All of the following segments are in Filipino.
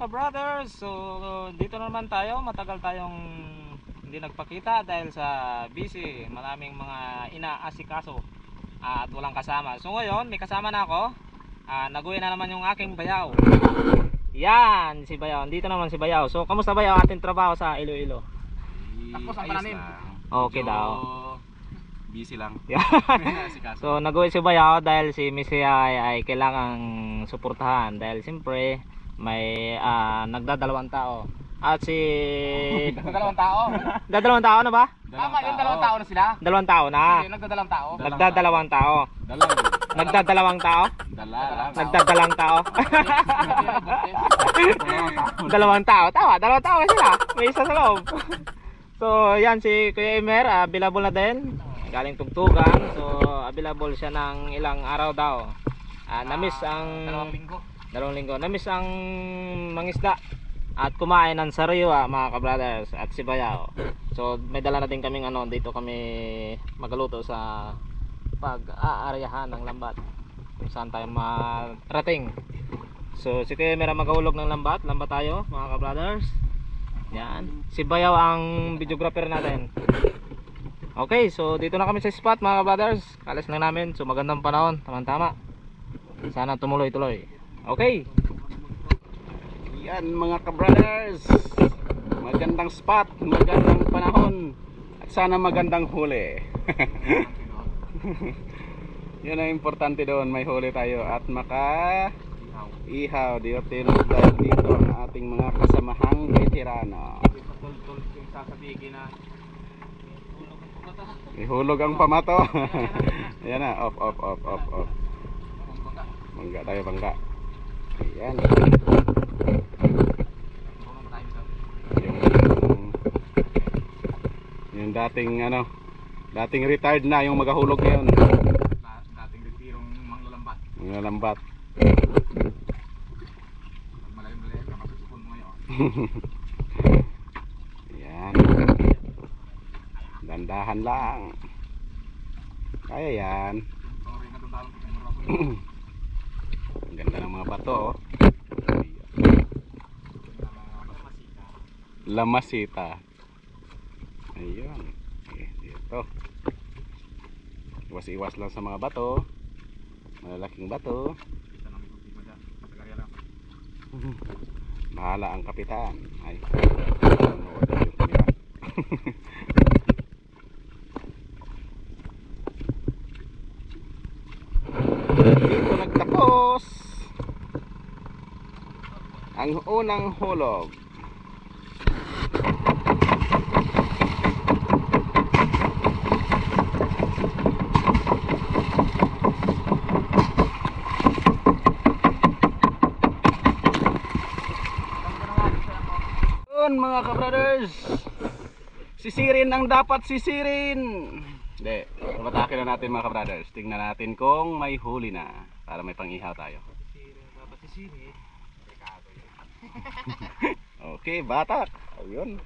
ka-brothers, so dito naman tayo. Matagal tayong hindi nagpakita dahil sa busy, maraming mga inaasikaso at walang kasama. So ngayon may kasama na ako. Naguwi na naman yung aking bayaw. Yan si Bayaw, dito naman si Bayaw. So kamusta Bayaw ating trabaho sa Iloilo? Tapos ang pananim. Okay daw. Busy lang. So nag-uwi si Bayaw dahil si Missy ay kailangang suportahan dahil siyempre may nagdadalawang tao. At si Nagdadalawang tao. Dadalawang tao na ba? Tama yun, dalawang tao na sila. Dalawang tao na. Sige, nagdadalawang tao. Nagdadalawang tao. Dalang. Nagdadalawang tao? Dalang. Nagdadalang tao. Dalawang tao. Tawa, dalawang tao sila. May isa sa loob. So yan si Kuya Emer, available na din. Galing tugtugan. So available siya ng ilang araw daw. Namiss ang 2 linggo. 2 linggo. Namiss ang mangisda at kumain ng sariwa mga ka-brothers at si Bayaw. So may dala na din kaming dito kami magaluto sa pag-aaryahan ng lambat kung saan tayo marating. So si Kuya Emer magahulog ng lambat tayo mga ka-brothers. Yan. Si Bayaw ang videographer natin. Okay, so dito na kami sa spot mga ka-brothers. Kalis lang namin. So magandang panahon, tama-tama. Sana tumuloy-tuloy. Okay. Yan mga ka-brothers. Magandang spot, magandang panahon. At sana magandang huli. Yun ang importante doon, may huli tayo at ihaw dito ang ating mga kasamahang veterano. Ihulog ang pamato. Ayan na, off. Bangga tayo, bangga. Ayan. Yung dating retired na yung magahulog ngayon. Dating retirong manglalambat. Malalim-malalim ka masuspon mo ngayon. Ayan. Dandahan lang. Kaya yan. Ang ganda ng mga bato, oh. Lamasita. Ayun. Dito. Iwas-iwas lang sa mga bato. Malalaking bato. Bahala ang kapitan. Ay. Dito nagtapos ang unang hulog. Yun mga ka-brothers, sisirin ang dapat sisirin. Hindi, matake na natin mga ka-brothers. Tingnan natin kung may huli na para may pang-ihaw tayo. Okay, batak. Ayun.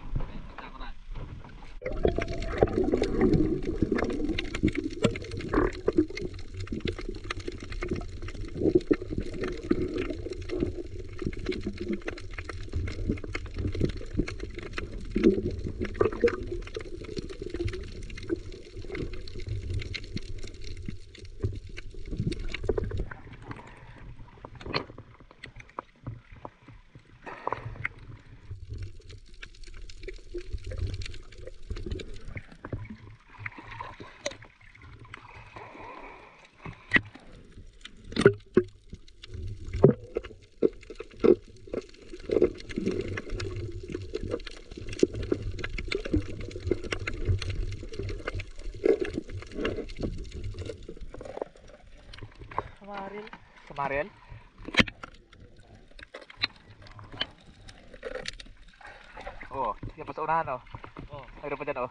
Kamarel? Oh, yan pa sa unahan, oh. Mayroon pa dyan, oh.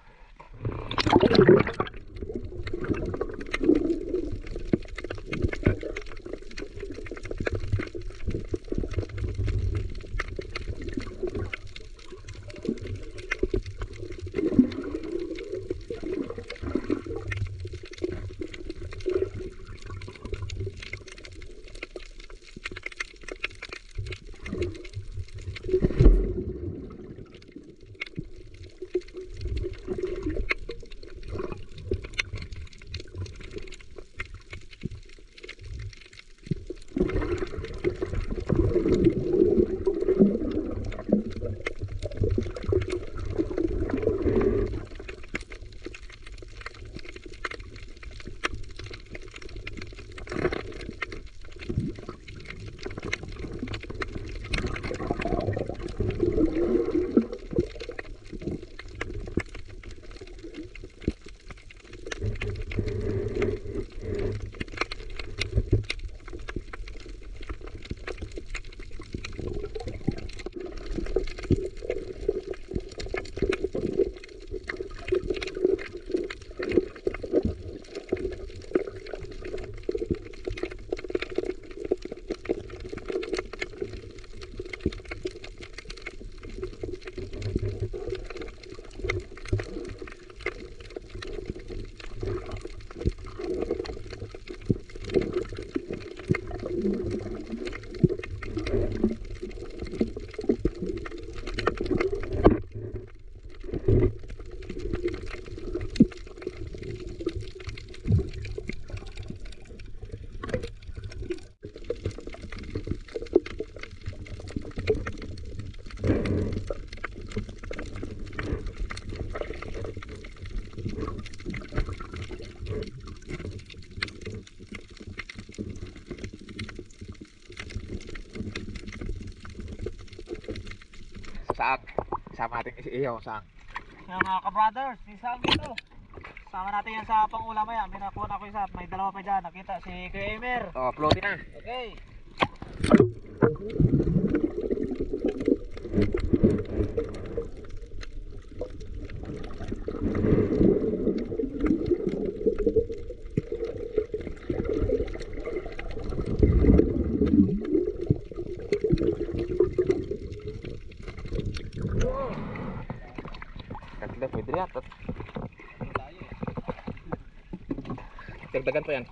Isama natin iyo sang. Yan mga ka-brothers, isang dito. Sama natin yan sa pang-ulam yan. May nakuha na ako isa. May dalawa pa dyan. Nakita si Kuya Emer. Oh, floaty na. Okay. Tatlo, pwede rin atot. Dagdagan pa yan.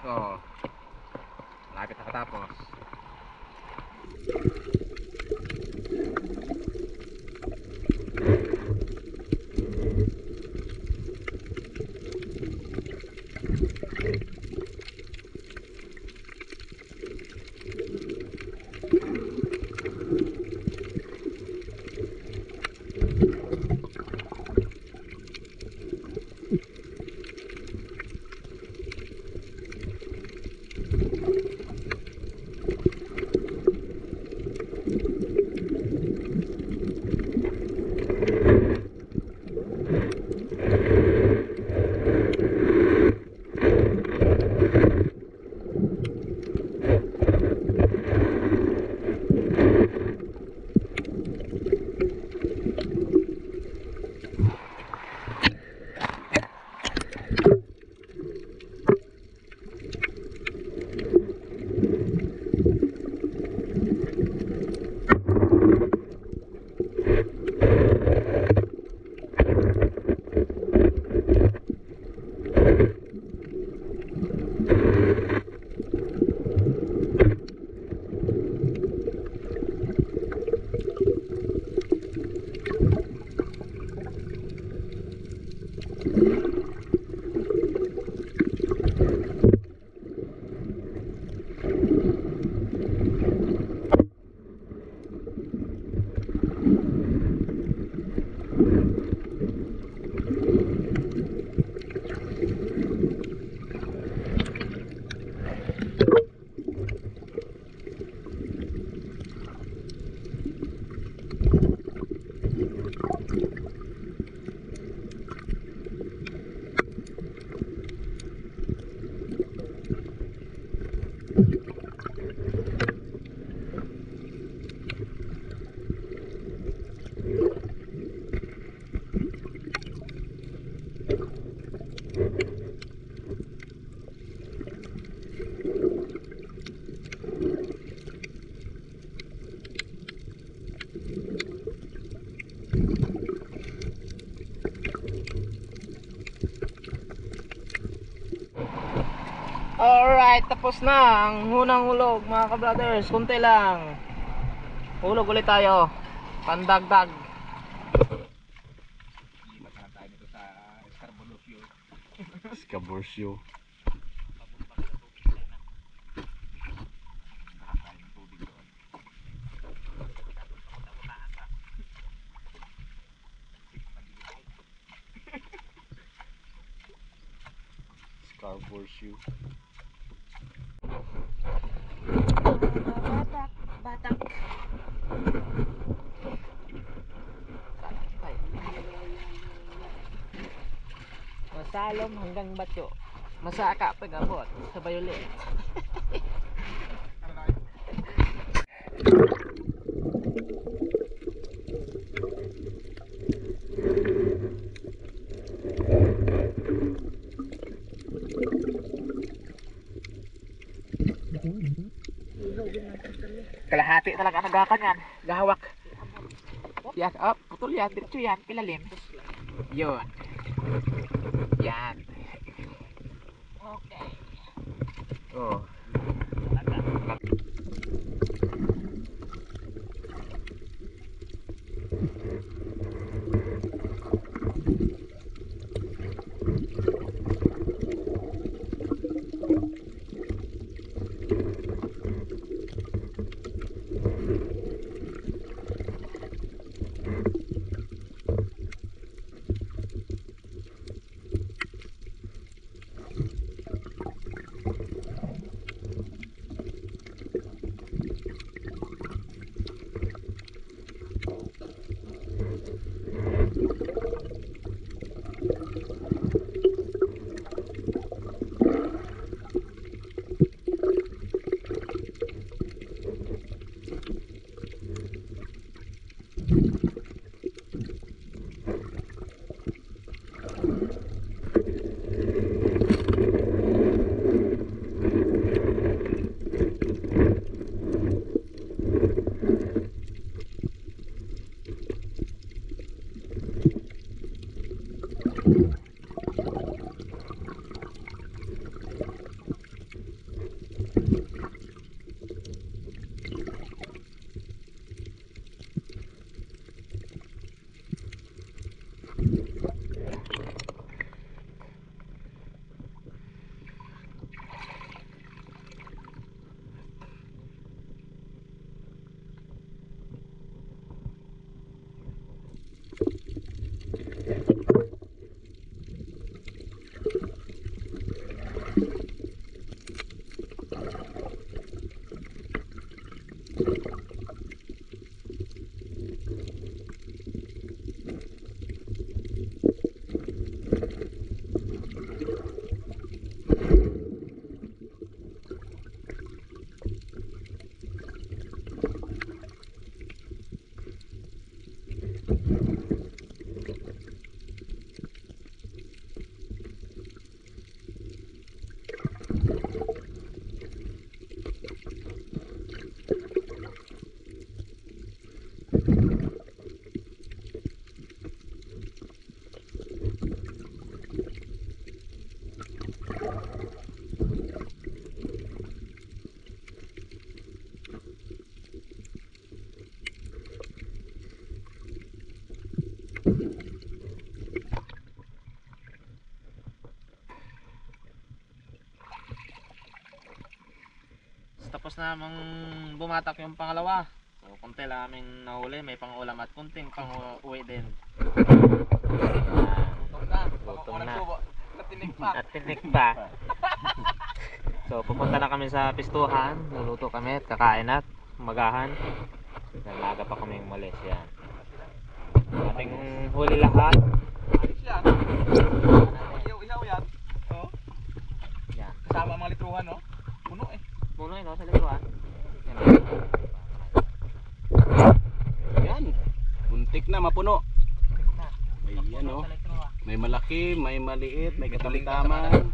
So, lapit nakatapos. Alright, tapos na ang unang hulog mga ka-brothers. Kunti lang. Hulog ulit tayo. Pandagdag. Limat na tayo dito sa Escaborsio. cardboard shoe. Batak, batak. Masalom hanggang bato. Masaka pag-abot sa violet. Kalahati talaga nagakan yan. Gahawak. Yan, oh, putol yan. Diretso yan, pilalim. Yun. Yan. Okay. Oh. Tapos namang bumatak yung pangalawa. So konti lang aming nahuli, may pang-ulam at kunting pang-uwi din. Gutom na. At tinik pa. So pupunta na kami sa pistuhan, luluto kami at kakain at magahan. Nalaga pa kami umalis yan. Ating huli lahat. Yan. Ihaw yan. Oh. Yan. Kasama ang mga litruhan, no? Puno eh. Puno yun, no? Sa likuan. Yan. Buntik na, mapuno. Ayan, oh. May malaki, may maliit, may katamtaman.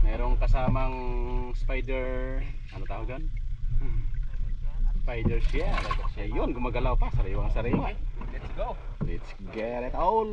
Merong kasamang spider, ano tawag dyan? Spider shell. Ayun, gumagalaw pa, sariwang sariwa. Let's go. Let's get it all.